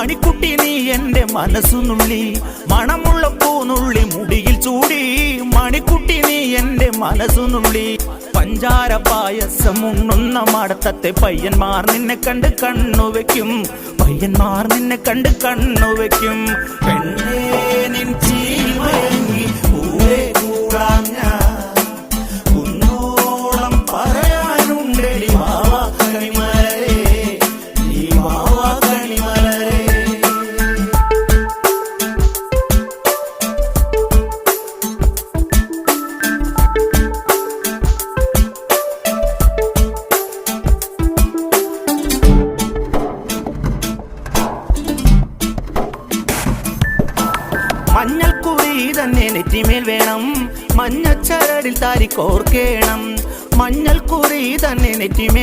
മണിക്കുട്ടി നീ എൻ്റെ മനസ്സുനുള്ളി, മണമുള്ള പൂനുള്ളി മുടിയിൽ ചൂടി. മണിക്കുട്ടി നീ എൻ്റെ മനസ്സുനുള്ളി, പഞ്ചാര പായസം ഉണ്ണുന്ന മടത്തത്തെ പയ്യന്മാർ നിന്നെ കണ്ട് കണ്ണുവെക്കും, പയ്യന്മാർ നിന്നെ കണ്ട് കണ്ണുവെക്കും. പെണ്ണേ നിൻ ചീമയങ്ങി പൂവേ കൂടാൻ ഞാൻ, കുന്നോളം പറയാനുണ്ടെടി വാവാ കണിമലരേ, നീ വാവാ കണിമലരേ. മഞ്ഞൾക്കുറി തന്നെ നെറ്റിമേൽ വേണം, മഞ്ഞച്ചരടിൽ താരി കോർക്കേണം. മഞ്ഞൾക്കുറി തന്നെ നെറ്റിമേൽ